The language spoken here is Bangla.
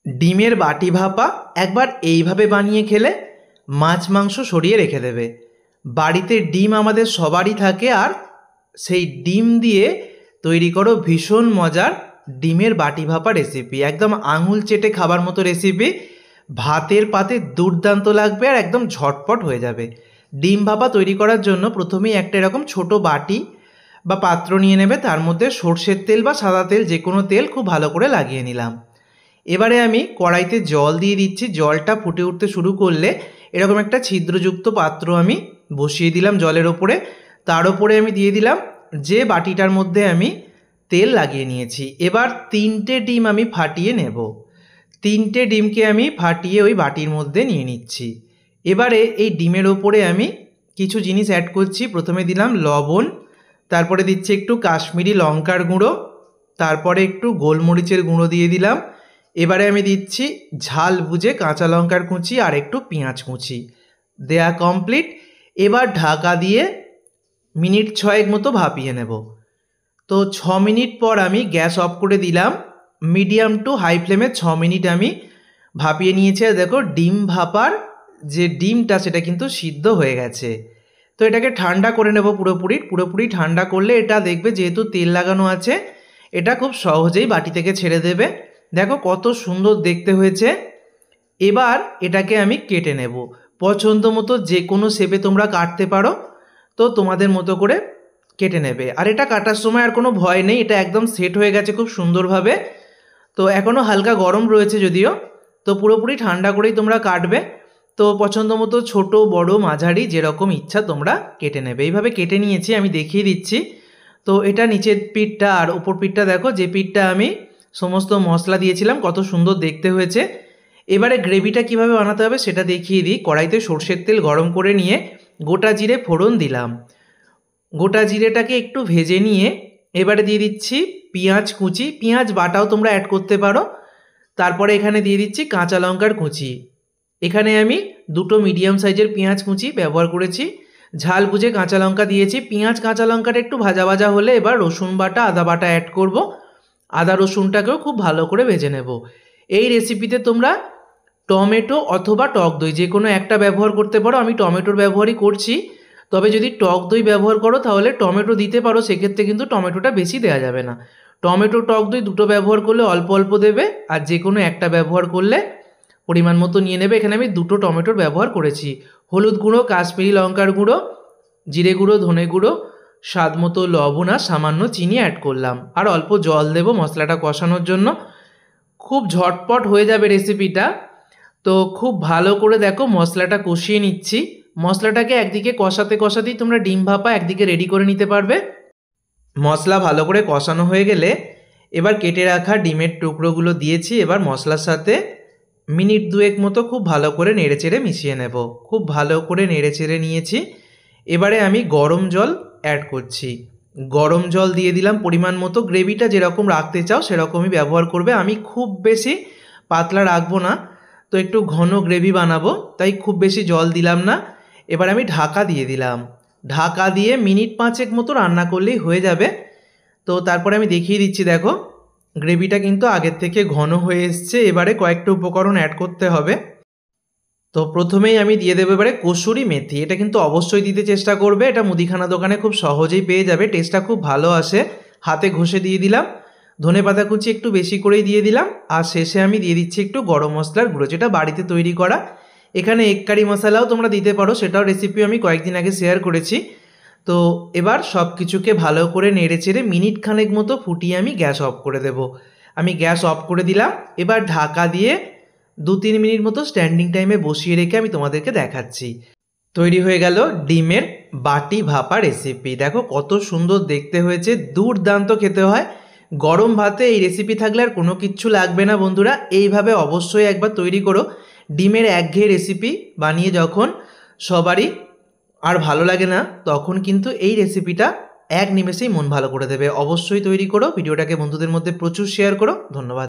ডিমের বাটি ভাপা একবার এইভাবে বানিয়ে খেলে মাছ মাংস সরিয়ে রেখে দেবে। বাড়িতে ডিম আমাদের সবারই থাকে, আর সেই ডিম দিয়ে তৈরি করো ভীষণ মজার ডিমের বাটি ভাপা রেসিপি। একদম আঙুল চেটে খাবার মতো রেসিপি, ভাতের পাতে দুর্দান্ত লাগবে আর একদম ঝটপট হয়ে যাবে। ডিম ভাপা তৈরি করার জন্য প্রথমেই একটা এরকম ছোট বাটি বা পাত্র নিয়ে নেবে, তার মধ্যে সর্ষের তেল বা সাদা তেল যে কোনো তেল খুব ভালো করে লাগিয়ে নিলাম। এবারে আমি কড়াইতে জল দিয়ে দিচ্ছি। জলটা ফুটে উঠতে শুরু করলে এরকম একটা ছিদ্রযুক্ত পাত্র আমি বসিয়ে দিলাম জলের ওপরে। তার ওপরে আমি দিয়ে দিলাম যে বাটিটার মধ্যে আমি তেল লাগিয়ে নিয়েছি। এবার 3টে ডিম আমি ফাটিয়ে নেব। 3টে ডিমকে আমি ফাটিয়ে ওই বাটির মধ্যে নিয়ে নিচ্ছি। এবারে এই ডিমের ওপরে আমি কিছু জিনিস অ্যাড করছি। প্রথমে দিলাম লবণ, তারপরে দিচ্ছি একটু কাশ্মীরি লঙ্কার গুঁড়ো, তারপরে একটু গোলমরিচের গুঁড়ো দিয়ে দিলাম। এবারে আমি দিচ্ছি ঝাল বুঝে কাঁচা লঙ্কার কুচি আর একটু পেঁয়াজ কুচি। দেয়া কমপ্লিট। এবার ঢাকা দিয়ে মিনিট 6 মতো ভাপিয়ে নেব। তো 6 মিনিট পর আমি গ্যাস অফ করে দিলাম। মিডিয়াম টু হাই ফ্লেমে 6 মিনিট আমি ভাপিয়ে নিয়েছি। আর দেখো ডিম ভাপার যে ডিমটা সেটা কিন্তু সিদ্ধ হয়ে গেছে। তো এটাকে ঠান্ডা করে নেব পুরোপুরি ঠান্ডা করলে এটা দেখবে যেহেতু তেল লাগানো আছে এটা খুব সহজেই বাটি থেকে ছেড়ে দেবে। দেখো কত সুন্দর দেখতে হয়েছে। এবার এটাকে আমি কেটে নেব। পছন্দ মতো যে কোনো শেপে তোমরা কাটতে পারো, তো তোমাদের মতো করে কেটে নেবে। আর এটা কাটার সময় আর কোনো ভয় নেই, এটা একদম সেট হয়ে গেছে খুব সুন্দরভাবে। তো এখনও হালকা গরম রয়েছে যদিও, তো পুরোপুরি ঠান্ডা করেই তোমরা কাটবে। তো পছন্দ মতো ছোটো বড়ো মাঝারি যেরকম ইচ্ছা তোমরা কেটে নেবে। এইভাবে কেটে নিয়েছি, আমি দেখিয়ে দিচ্ছি। তো এটা নিচের পিঠটা আর উপর পিঠটা দেখো, যে পিঠটা আমি সমস্ত মশলা দিয়েছিলাম কত সুন্দর দেখতে হয়েছে। এবারে গ্রেভিটা কিভাবে বানাতে হবে সেটা দেখিয়ে দিই। কড়াইতে সর্ষের তেল গরম করে নিয়ে গোটা জিরে ফোড়ন দিলাম। গোটা জিরেটাকে একটু ভেজে নিয়ে এবারে দিয়ে দিচ্ছি পেঁয়াজ কুচি, পেঁয়াজ বাটাও তোমরা অ্যাড করতে পারো। তারপরে এখানে দিয়ে দিচ্ছি কাঁচা লঙ্কার কুচি। এখানে আমি 2টো মিডিয়াম সাইজের পেঁয়াজ কুচি ব্যবহার করেছি। ঝাল বুঝে কাঁচা লঙ্কা দিয়েছি। পেঁয়াজ কাঁচা লঙ্কাটা একটু ভাজা ভাজা হলে এবার রসুন বাটা আদা বাটা অ্যাড করব। আদা রসুনটাকেও খুব ভালো করে ভেজে নেব। এই রেসিপিতে তোমরা টমেটো অথবা টক দই যে কোনো একটা ব্যবহার করতে পারো। আমি টমেটোর ব্যবহারই করছি, তবে যদি টক দই ব্যবহার করো তাহলে টমেটো দিতে পারো, সেক্ষেত্রে কিন্তু টমেটোটা বেশি দেওয়া যাবে না। টমেটো টক দই দুটো ব্যবহার করলে অল্প অল্প দেবে, আর যে কোনো একটা ব্যবহার করলে পরিমাণ মতো নিয়ে নেবে। এখানে আমি 2টো টমেটোর ব্যবহার করেছি। হলুদ গুঁড়ো, কাশ্মীরি লঙ্কার গুঁড়ো, জিরে গুঁড়ো, ধনে গুঁড়ো, স্বাদ মতো লবণ আর সামান্য চিনি অ্যাড করলাম। আর অল্প জল দেবো মশলাটা কষানোর জন্য। খুব ঝটপট হয়ে যাবে রেসিপিটা। তো খুব ভালো করে দেখো মশলাটা কষিয়ে নিচ্ছি। মশলাটাকে একদিকে কষাতেই তোমরা ডিম ভাপা একদিকে রেডি করে নিতে পারবে। মশলা ভালো করে কষানো হয়ে গেলে এবার কেটে রাখা ডিমের টুকরোগুলো দিয়েছি। এবার মশলার সাথে মিনিট 2 মতো খুব ভালো করে নেড়েচেড়ে মিশিয়ে নেব। খুব ভালো করে নেড়েচেড়ে নিয়েছি। এবারে আমি গরম জল অ্যাড করছি। গরম জল দিয়ে দিলাম পরিমাণ মতো। গ্রেভিটা যেরকম রাখতে চাও সেরকমই ব্যবহার করবে। আমি খুব বেশি পাতলা রাখবো না, তো একটু ঘন গ্রেভি বানাবো, তাই খুব বেশি জল দিলাম না। এবার আমি ঢাকা দিয়ে দিলাম। ঢাকা দিয়ে মিনিট 5 মতো রান্না করলেই হয়ে যাবে। তো তারপরে আমি দেখিয়ে দিচ্ছি, দেখো গ্রেভিটা কিন্তু আগের থেকে ঘন হয়ে এসছে। এবারে কয়েকটা উপকরণ অ্যাড করতে হবে। তো প্রথমেই আমি দিয়ে দেবো এবারে কসুরি মেথি। এটা কিন্তু অবশ্যই দিতে চেষ্টা করবে, এটা মুদিখানা দোকানে খুব সহজেই পেয়ে যাবে, টেস্টটা খুব ভালো আসে। হাতে ঘষে দিয়ে দিলাম। ধনেপাতা কুচি একটু বেশি করেই দিয়ে দিলাম। আর শেষে আমি দিয়ে দিচ্ছি একটু গরম মশলার গুঁড়ো, যেটা বাড়িতে তৈরি করা। এখানে এগ কারি মশলাও তোমরা দিতে পারো, সেটাও রেসিপি আমি কয়েকদিন আগে শেয়ার করেছি। তো এবার সব কিছুকে ভালো করে নেড়েচেড়ে মিনিট খানেক মতো ফুটিয়ে আমি গ্যাস অফ করে দেব। আমি গ্যাস অফ করে দিলাম। এবার ঢাকা দিয়ে 2-3 মিনিট মতো স্ট্যান্ডিং টাইমে বসিয়ে রেখে আমি তোমাদেরকে দেখাচ্ছি। তৈরি হয়ে গেল ডিমের বাটি ভাপা রেসিপি। দেখো কত সুন্দর দেখতে হয়েছে, দুর্দান্ত খেতে হয়। গরম ভাতে এই রেসিপি থাকলে আর কোনো কিচ্ছু লাগবে না বন্ধুরা। এইভাবে অবশ্যই একবার তৈরি করো। ডিমের একঘেয়ে রেসিপি বানিয়ে যখন সবারই আর ভালো লাগে না, তখন কিন্তু এই রেসিপিটা এক নিমেষেই মন ভালো করে দেবে। অবশ্যই তৈরি করো। ভিডিওটাকে বন্ধুদের মধ্যে প্রচুর শেয়ার করো। ধন্যবাদ।